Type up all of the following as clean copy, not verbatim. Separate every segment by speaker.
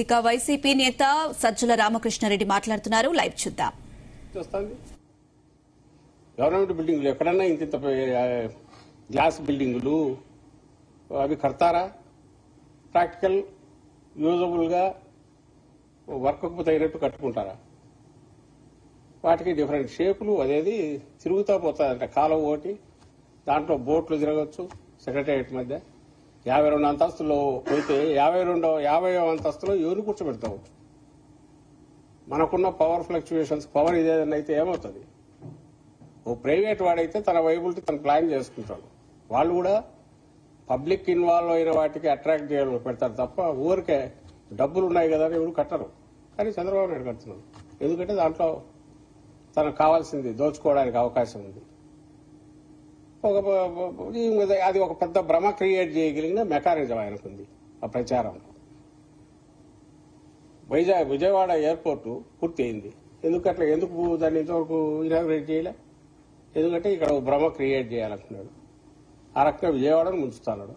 Speaker 1: ఇక వైసీపీ నేత సజ్జల రామకృష్ణారెడ్డి మాట్లాడుతున్నారు. లైవ్ చూద్దాం.
Speaker 2: గవర్నమెంట్ బిల్డింగ్లు ఎక్కడన్నా ఇంత గ్లాస్ బిల్డింగులు అవి కడతారా? ప్రాక్టికల్ యూజబుల్ గా వర్క్కు తగినట్టు కట్టుకుంటారా? వాటికి డిఫరెంట్ షేపులు అదేది తిరుగుతా పోతాయంట. కాలం ఒకటి దాంట్లో బోట్లు తిరగచ్చు. సెక్రటేరియట్ మధ్య 52 అంతస్తులో పోతే 50వ అంతస్తులో ఎవరు కూర్చోబెడతావు? మనకున్న పవర్ ఫ్లక్చుయేషన్స్ పవర్ ఇదేదన్నా అయితే ఏమవుతుంది? ఓ ప్రైవేట్ వాడైతే తన వైబిలిటీ తను ప్లాన్ చేసుకుంటాడు. వాళ్ళు కూడా పబ్లిక్ ఇన్వాల్వ్ అయిన వాటికి అట్రాక్ట్ చేయాలని పెడతారు తప్ప ఊరికే డబ్బులు ఉన్నాయి కదా అని ఎవరు కట్టరు. కానీ చంద్రబాబు నాయుడు కడుతున్నాడు. ఎందుకంటే దాంట్లో తనకు కావాల్సింది దోచుకోవడానికి అవకాశం ఉంది. అది ఒక పెద్ద భ్రమ క్రియేట్ చేయగలిగిన మెకానిజం ఆయనకుంది ఆ ప్రచారంలో. విజయవాడ ఎయిర్పోర్టు పూర్తి అయింది. ఎందుకు దాన్ని ఇంతవరకు ఇనాగ్రేట్ చేయలే? ఎందుకంటే ఇక్కడ భ్రమ క్రియేట్ చేయాలనుకున్నాడు. ఆ రకంగా విజయవాడను ముంచుతున్నాడు.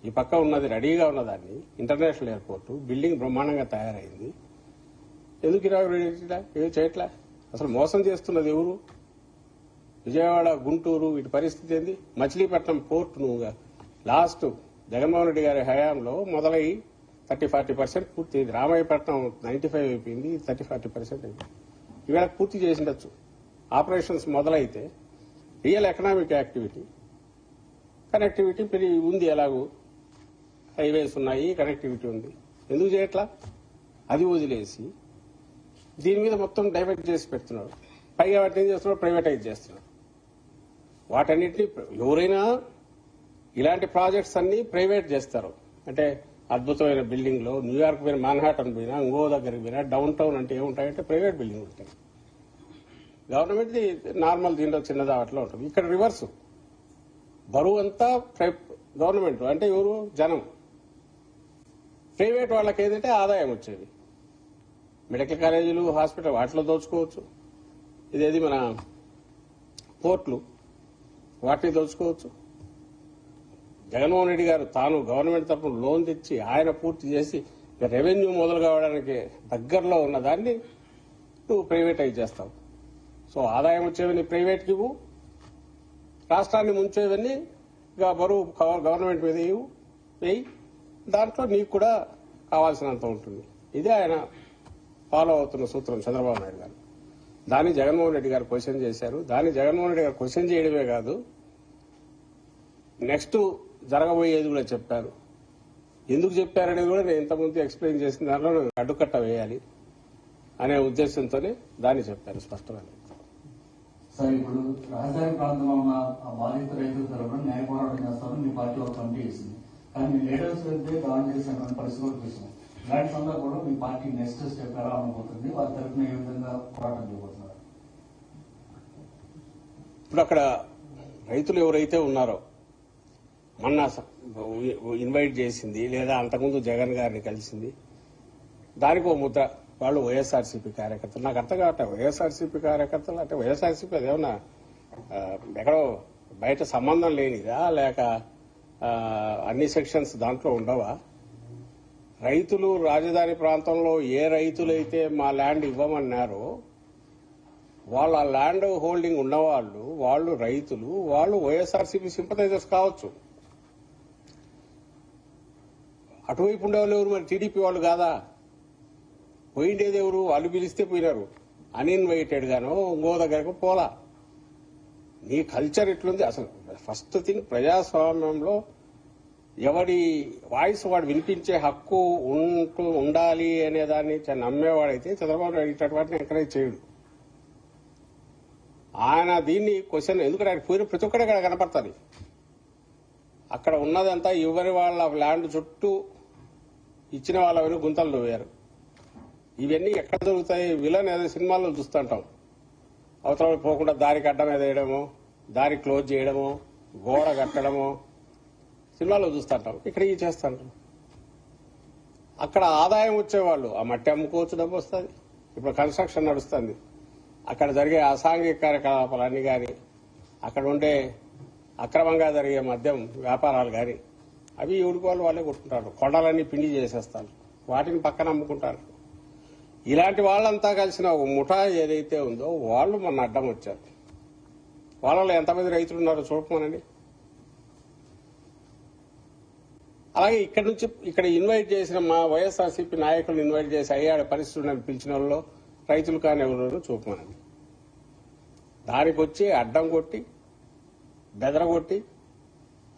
Speaker 2: ఈ పక్క ఉన్నది రెడీగా ఉన్నదాన్ని ఇంటర్నేషనల్ ఎయిర్పోర్టు బిల్డింగ్ బ్రహ్మాండంగా తయారైంది. ఎందుకు ఇనాగ్రేట్ చేయలే? ఏం చేయట్లే. అసలు మోసం చేస్తున్నది ఎవరు? విజయవాడ, గుంటూరు వీటి పరిస్థితి ఏంది? మచిలీపట్నం పోర్టు నువ్వుగా లాస్ట్ జగన్మోహన్ రెడ్డి గారి హయాంలో మొదలై 30-40% పూర్తి. రామాయపట్నం 95 అయిపోయింది, 30-40% అయింది. ఇవాళ పూర్తి చేసిండొచ్చు. ఆపరేషన్స్ మొదలైతే రియల్ ఎకనామిక్ యాక్టివిటీ, కనెక్టివిటీ పెరిగి ఉంది. ఎలాగూ హైవేస్ ఉన్నాయి, కనెక్టివిటీ ఉంది. ఎందుకు చేయట్లా? అది వదిలేసి దీని మీద మొత్తం డైవర్ట్ చేసి పెడుతున్నాడు. పైగా వాటిని ఏం చేస్తున్నాడు? ప్రైవేటైజ్ చేస్తున్నాడు. వాటన్నిటినీ ఎవరైనా ఇలాంటి ప్రాజెక్ట్స్ అన్ని ప్రైవేట్ చేస్తారు. అంటే అద్భుతమైన బిల్డింగ్లో న్యూయార్క్ పోయిన, మాన్హాటన్ పోయినా, ఇంకో దగ్గరికి పోయినా, డౌన్ టౌన్ అంటే ఏముంటాయంటే ప్రైవేట్ బిల్డింగ్ ఉంటాయి. గవర్నమెంట్ నార్మల్ దీంట్లో చిన్నదా అట్లా ఉంటుంది. ఇక్కడ రివర్స్, బరువు అంతా గవర్నమెంట్ అంటే ఎవరు? జనం. ప్రైవేట్ వాళ్ళకి ఏదంటే ఆదాయం వచ్చేది. మెడికల్ కాలేజీలు, హాస్పిటల్ వాటిలో దోచుకోవచ్చు. ఇదేది మన పోర్ట్లు వాటిని దోచుకోవచ్చు. జగన్మోహన్ రెడ్డి గారు తాను గవర్నమెంట్ తరఫున లోన్ తెచ్చి ఆయన పూర్తి చేసి రెవెన్యూ మొదలు కావడానికి దగ్గరలో ఉన్న దాన్ని నువ్వు ప్రైవేటైజ్ చేస్తావు. సో ఆదాయం వచ్చేవన్నీ ప్రైవేట్కి ఇవ్వు, రాష్ట్రాన్ని ముంచేవన్నీ బరువు గవర్నమెంట్ మీద వేయి. దాంట్లో నీకు కూడా కావాల్సినంత ఉంటుంది. ఇదే ఆయన ఫాలో అవుతున్న సూత్రం చంద్రబాబు నాయుడు గారు. దాన్ని జగన్మోహన్ రెడ్డి గారు క్వశ్చన్ చేశారు. దాన్ని జగన్మోహన్ రెడ్డి గారు క్వశ్చన్ చేయడమే కాదు, నెక్స్ట్ జరగబోయేది కూడా చెప్పారు. ఎందుకు చెప్పారనేది కూడా నేను ఇంతకుముందు ఎక్స్ప్లెయిన్ చేసిన దాంట్లో అడ్డుకట్ట వేయాలి అనే ఉద్దేశంతోనే దాన్ని చెప్పారు స్పష్టంగా.
Speaker 3: సార్, ఇప్పుడు రాజధాని ప్రాంతంలో ఉన్న బాధిత రైతుల తరఫున న్యాయ పోరాటం చేస్తామని మీ పార్టీ ఒక కమిటీ వేసింది. కానీ మీ లీడర్స్ వెళ్తే దాడి చేసినటువంటి పరిస్థితులు చూసాం. ఇలాంటి సందర్భంలో మీ పార్టీ నెక్స్ట్ స్టెప్ ఎలా ఉండబోతుంది? వారి తరఫున ఏ విధంగా పోరాటం చేయబోతున్నారు?
Speaker 2: ఇప్పుడు అక్కడ రైతులు ఎవరైతే ఉన్నారో మొన్న ఇన్వైట్ చేసింది లేదా అంతకుముందు జగన్ గారిని కలిసింది, దానికి ఒక ముద్ర వాళ్ళు వైఎస్ఆర్సీపీ కార్యకర్తలు. నాకు అర్థం కావట్లేదు, వైఎస్ఆర్సీపీ కార్యకర్తలు అంటే వైఎస్ఆర్సీపీ అదేమన్నా ఎక్కడో బయట సంబంధం లేనిదా, లేక అన్ని సెక్షన్స్ దాంట్లో ఉండవా? రైతులు రాజధాని ప్రాంతంలో ఏ రైతులైతే మా ల్యాండ్ ఇవ్వమన్నారో వాళ్ళ ల్యాండ్ హోల్డింగ్ ఉన్నవాళ్ళు, వాళ్ళు రైతులు, వాళ్ళు వైఎస్ఆర్సీపీ సింపథైజర్స్ కావచ్చు. అటువైపు ఉండేవాళ్ళు ఎవరు? మరి టీడీపీ వాళ్ళు కాదా? పోయిండేది ఎవరు? వాళ్ళు పిలిస్తే పోయినారు. అన్ఇన్వైటెడ్ గానో ఇంకో దగ్గరకు పోలా. నీ కల్చర్ ఇట్లుంది. అసలు ఫస్ట్ థింగ్, ప్రజాస్వామ్యంలో ఎవడి వాయిస్ వాడు వినిపించే హక్కు ఉండాలి అనే దాన్ని నమ్మేవాడైతే చంద్రబాబు నాయుడు ఇట్లాంటి వాటిని ఎంకరేజ్ చేయడు. ఆయన దీన్ని క్వశ్చన్, ఎందుకంటే ఆయన పోయిన ప్రతి ఒక్కటి అక్కడ కనపడుతుంది. అక్కడ ఉన్నదంతా ఎవరి వాళ్ళ ల్యాండ్ చుట్టూ ఇచ్చిన వాళ్ళని గుంతలు వేరు. ఇవన్నీ ఎక్కడ దొరుకుతాయి? విలన్ ఏదో సినిమాల్లో చూస్తుంటాం. అవతల పోకుండా దారికి అడ్డం వేయడము, దారి క్లోజ్ చేయడము, గోడ కట్టడము సినిమాలో చూస్తుంటాం. ఇక్కడ ఇవి చేస్తుంటాం. అక్కడ ఆదాయం వచ్చేవాళ్ళు ఆ మట్టి అమ్ముకోవచ్చు, డబ్బు వస్తుంది. ఇప్పుడు కన్స్ట్రక్షన్ నడుస్తుంది, అక్కడ జరిగే అసాంఘిక కార్యకలాపాలన్నీ కానీ, అక్కడ ఉండే అక్రమంగా జరిగే మద్యం వ్యాపారాలు కానీ అవి ఎవరికి వాళ్ళే కొట్టుకుంటారు. కొండలన్నీ పిండి చేసేస్తారు. వాటిని పక్కన అమ్ముకుంటారు. ఇలాంటి వాళ్ళంతా కలిసిన ఒక ముఠా ఏదైతే ఉందో వాళ్ళు మన అడ్డం వచ్చారు. వాళ్ళలో ఎంతమంది రైతులు ఉన్నారో చూడమనండి. అలాగే ఇక్కడ ఇన్వైట్ చేసిన మా వైఎస్ఆర్సీపీ నాయకులను ఇన్వైట్ చేసి అయ్యాడ పరిస్థితులను పిలిచిన వాళ్ళు రైతులు కానీ ఎవరు చూపమనండి. దానికి వచ్చి అడ్డం కొట్టి బెదరగొట్టి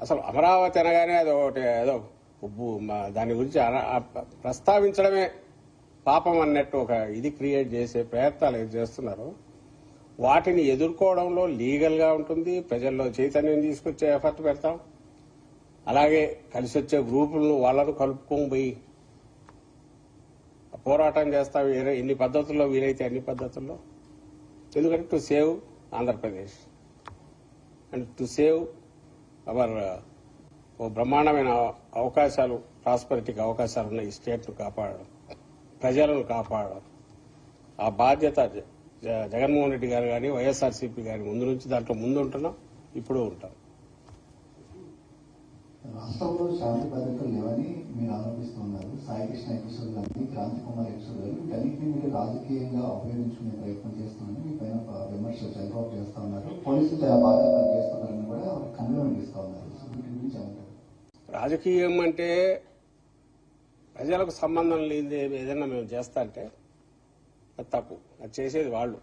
Speaker 2: అసలు అమరావతి అనగానే అది ఒకటి ఏదో దాని గురించి ప్రస్తావించడమే పాపం అన్నట్టు ఒక ఇది క్రియేట్ చేసే ప్రయత్నాలు ఏది చేస్తున్నారో వాటిని ఎదుర్కోవడంలో లీగల్ గా ఉంటుంది. ప్రజల్లో చైతన్యం తీసుకొచ్చే ఎఫర్ట్ పెడతాం. అలాగే కలిసి వచ్చే గ్రూపులను వాళ్ళను కలుపుకొని పోయి పోరాటం చేస్తాం ఎన్ని పద్ధతుల్లో వీలైతే అన్ని పద్ధతుల్లో. ఎందుకంటే to save Andhra Pradesh and to save hour బ్రహ్మాండమైన అవకాశాలు, ప్రాస్పరిటీకి అవకాశాలు ఉన్న ఈ స్టేట్ను కాపాడడం, ప్రజలను కాపాడడం, ఆ బాధ్యత జగన్మోహన్ రెడ్డి గారు కానీ వైఎస్ఆర్సీపీ గారి ముందు నుంచి దాంట్లో ముందు ఉంటున్నాం, ఇప్పుడు ఉంటాం.
Speaker 4: రాష్ట్రంలో శాంతి భద్రతలు లేవని మీరు ఆరోపిస్తున్నారు. సాయికృష్ణ ఎపిసోడ్ కానీ క్రాంతి కుమార్ ఎపిసోడ్ కానీ వీటన్నిటిని మీరు రాజకీయంగా ఉపయోగించుకునే ప్రయత్నం చేస్తున్నారని మీ పైన విమర్శలు చంద్రబాబు చేస్తా ఉన్నారు. పోలీసులు చాలా బాగా పనిచేస్తున్నారని కూడా కన్వీనమెంట్ ఇస్తా ఉన్నారు. వీటి గురించి ఏమంటారు?
Speaker 2: రాజకీయం అంటే ప్రజలకు సంబంధం లేని ఏదైనా మేము చేస్తా అంటే అది తప్పు. అది చేసేది వాళ్ళు.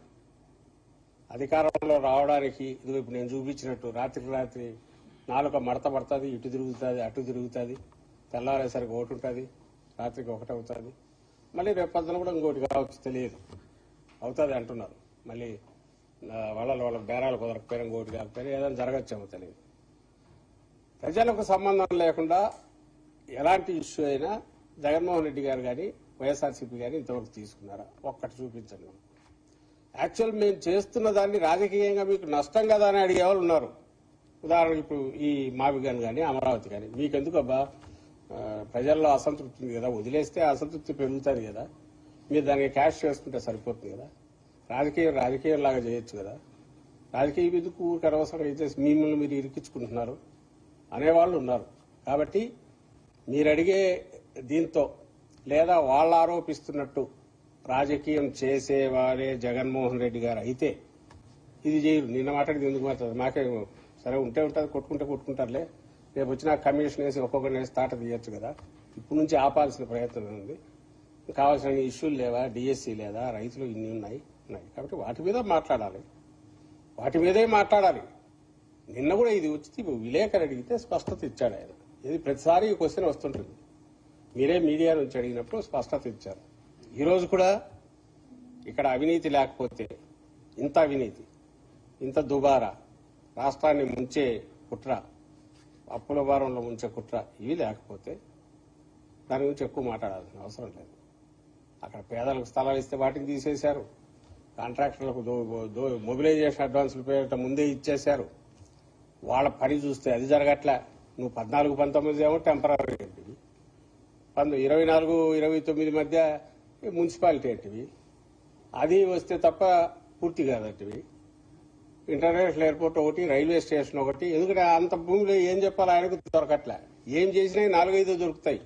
Speaker 2: అధికారంలో రావడానికి ఇది ఇప్పుడు నేను చూపించినట్టు రాత్రి నాలుక మడత పడుతుంది, ఇటు తిరుగుతుంది, అటు తిరుగుతుంది, తెల్లారేసరికి ఒకటి ఉంటుంది, రాత్రికి ఒకటి అవుతుంది, మళ్ళీ రేపొద్దున కూడా ఇంకోటి కావచ్చు, తెలియదు, అవుతుంది అంటున్నారు. మళ్ళీ వాళ్ళ బేరాలు కుదరకపోయినా ఇంకోటి కాకపోయినా ఏదైనా జరగచ్చేమో తెలియదు. ప్రజలకు సంబంధం లేకుండా ఎలాంటి ఇష్యూ అయినా జగన్మోహన్ రెడ్డి గారు కానీ వైఎస్ఆర్సీపీ కానీ ఇంతవరకు తీసుకున్నారా? ఒక్కటి చూపించండి. యాక్చువల్ మేము చేస్తున్న దాన్ని రాజకీయంగా మీకు నష్టం కదా అని అడిగేవాళ్ళు ఉన్నారు. ఉదాహరణకు ఇప్పుడు ఈ మావిగాన్ కానీ అమరావతి కానీ మీకెందుకు అబ్బా, ప్రజల్లో అసంతృప్తి ఉంది కదా, వదిలేస్తే అసంతృప్తి పెరుగుతుంది కదా, మీరు దానికి క్యాష్ చేసుకుంటే సరిపోతుంది కదా, రాజకీయం లాగా చేయొచ్చు కదా, రాజకీయం ఎందుకు అనవసరంగా ఇచ్చేసి మిమ్మల్ని మీరు ఇరికించుకుంటున్నారు అనేవాళ్ళు ఉన్నారు. కాబట్టి మీరు అడిగే దీంతో లేదా వాళ్ళు ఆరోపిస్తున్నట్టు రాజకీయం చేసేవారే జగన్మోహన్ రెడ్డి గారు అయితే ఇది చేయరు. నిన్న మాట్లాడింది ఎందుకు మాట్లాడదు? మాకే సరే ఉంటే ఉంటుంది, కొట్టుకుంటారులే, రేపు వచ్చిన కమిషన్ వేసి ఒక్కొక్కరిని వేసి తాట తీయచ్చు కదా. ఇప్పుడు నుంచి ఆపాల్సిన ప్రయత్నం ఉంది. కావాల్సిన ఇష్యూలు లేవా, డిఎస్సీ లేదా, రైతులు ఇన్ని ఉన్నాయి. కాబట్టి వాటి మీదే మాట్లాడాలి. నిన్న కూడా ఇది వచ్చి విలేకరు అడిగితే స్పష్టత ఇచ్చాడు ఆయన. ఇది ప్రతిసారి ఈ క్వశ్చన్ వస్తుంటుంది. మీరే మీడియా నుంచి అడిగినప్పుడు స్పష్టత ఇచ్చారు. ఈ రోజు కూడా ఇక్కడ అవినీతి లేకపోతే, ఇంత అవినీతి, ఇంత దుబారా, రాష్ట్రాన్ని ముంచే కుట్ర, అప్పుల భారంలో ముంచే కుట్ర ఇవి లేకపోతే దాని గురించి ఎక్కువ మాట్లాడాల్సిన అవసరం లేదు. అక్కడ పేదలకు స్థలాలు ఇస్తే వాటిని తీసేశారు. కాంట్రాక్టర్లకు మొబిలైజేషన్ అడ్వాన్సులు పేరిట ముందే ఇచ్చేశారు. వాళ్ళ పని చూస్తే అది జరగట్లే. నువ్వు 14-19 ఏమో టెంపరీ ఏంటివి, 24-29 మధ్య మున్సిపాలిటీ ఏంటివి, అది వస్తే తప్ప పూర్తి కాదంటివి. ఇంటర్నేషనల్ ఎయిర్పోర్ట్ ఒకటి, రైల్వే స్టేషన్ ఒకటి. ఎందుకంటే అంత భూమిలో ఏం చెప్పాలి ఆయనకు దొరకట్లే. ఏం చేసినా 4-5 దొరుకుతాయి.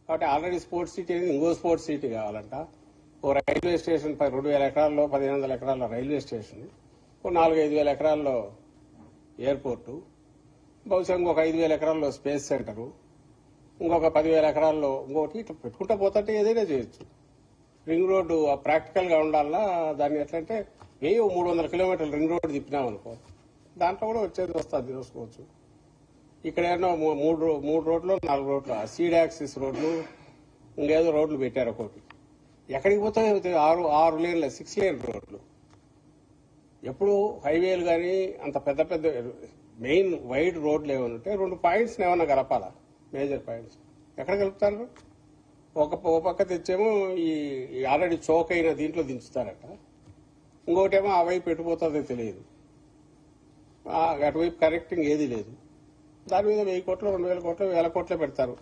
Speaker 2: కాబట్టి ఆల్రెడీ స్పోర్ట్స్ సిటీ అనేది ఇంకో స్పోర్ట్స్ సిటీ కావాలంట. ఓ రైల్వే స్టేషన్ 2,000 ఎకరాల్లో 1,500 ఎకరాల్లో రైల్వే స్టేషన్, ఓ 4-5 ఎకరాల్లో ఎయిర్పోర్టు, బహుశా ఇంకొక 5,000 ఎకరాల్లో స్పేస్ సెంటరు, ఇంకొక 10,000 ఎకరాల్లో ఇంకొకటి. ఇట్లా పెట్టుకుంటా పోతుంటే ఏదైనా చేయొచ్చు. రింగ్ రోడ్డు ప్రాక్టికల్ గా ఉండాలా. దాన్ని ఎట్లంటే 300 కిలోమీటర్లు రింగ్ రోడ్డు తిప్పినామనుకో, దాంట్లో కూడా వచ్చేది వస్తుంది, చూసుకోవచ్చు. ఇక్కడ ఏమో 3 రోడ్లు 4 రోడ్లు సీడ్ యాక్సిస్ రోడ్లు, ఇంకేదో రోడ్లు పెట్టారు ఒకటి. ఎక్కడికి పోతాయి? 6 లేన్ల 6 లేన్ రోడ్లు. ఎప్పుడు హైవేలు కానీ అంత పెద్ద మెయిన్ వైడ్ రోడ్లు ఏమన్నా 2 పాయింట్స్ ఏమన్నా కలపాలా, మేజర్ పాయింట్స్. ఎక్కడ కలుపుతారు? ఒక పక్క తెచ్చేమో ఈ ఆల్రెడీ చోక్ అయిన దీంట్లో దించుతారట, ఇంకోటేమో ఆ వైపు ఎటుపోతుందో తెలియదు. అటువైపు కనెక్టింగ్ ఏది లేదు. దాని మీద 1,000 కోట్లు 2,000 కోట్లు 1,000 కోట్లే పెడతారు.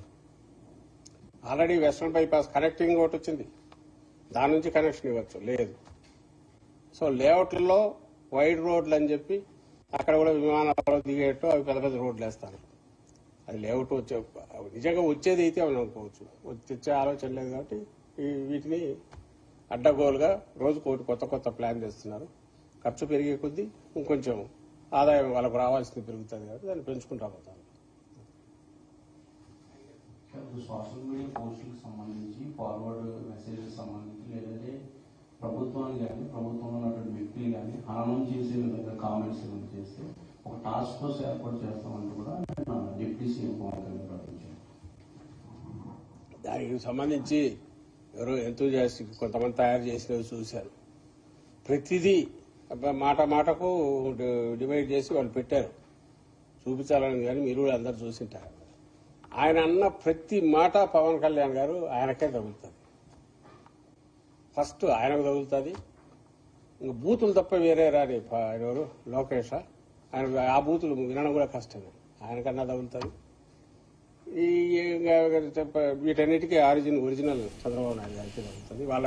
Speaker 2: ఆల్రెడీ వెస్ట్రన్ బైపాస్ కనెక్టింగ్ ఒకటి వచ్చింది, దాని నుంచి కనెక్షన్ ఇవ్వచ్చు, లేదు. సో లేఅవుట్లలో వైడ్ రోడ్లు అని చెప్పి అక్కడ కూడా విమానాలు దిగేట్టు అవి పెద్ద రోడ్లు వేస్తారు. అది లేఅవుట్ వచ్చే నిజంగా వచ్చేది అయితే అని అనుకోవచ్చు. తెచ్చే ఆలోచన లేదు కాబట్టి వీటిని అడ్డగోలుగా రోజు కొత్త కొత్త ప్లాన్ చేస్తున్నారు. ఖర్చు పెరిగే కొద్దీ ఇంకొంచెం ఆదాయం వాళ్ళకు రావాల్సింది పెరుగుతుంది కాబట్టి దాన్ని పెంచుకుంటూ పోతారు.
Speaker 3: సోషల్ మీడియా పోస్టులకు సంబంధించి ఫార్వర్డ్ మెసేజెస్ సంబంధించి లేదంటే ప్రభుత్వాన్ని కానీ ప్రభుత్వంలో ఉన్నటువంటి వ్యక్తులు కానీ హననం చేసే విధంగా కామెంట్స్ ఏమైనా చేస్తే ఒక టాస్క్ ఫోర్స్ ఏర్పాటు చేస్తామంటూ కూడా డిప్యూటీ సీఎం పవన్ కళ్యాణ్ ప్రకటించారు.
Speaker 2: దానికి సంబంధించి ఎవరో ఎంతూజియాస్టిక్ కొంతమంది తయారు చేసినవి చూశారు. ప్రతిదీ మాటకు డివైడ్ చేసి వాళ్ళు పెట్టారు చూపించాలని, కానీ మీరు కూడా అందరు చూసింటారు. ఆయన అన్న ప్రతి మాట పవన్ కళ్యాణ్ గారు ఆయనకే తగులుతుంది. ఫస్ట్ ఆయనకు తగులుతుంది. ఇంక బూతులు తప్ప వేరే రాని ఎవరు లోకేష్, ఆయన ఆ బూతులు వినడం కూడా కష్టమే. ఆయనకన్నా తగులుతుంది. వీటన్నిటికీ ఒరిజినల్ చంద్రబాబు నాయుడు గారికి తగులుతుంది. వాళ్ళ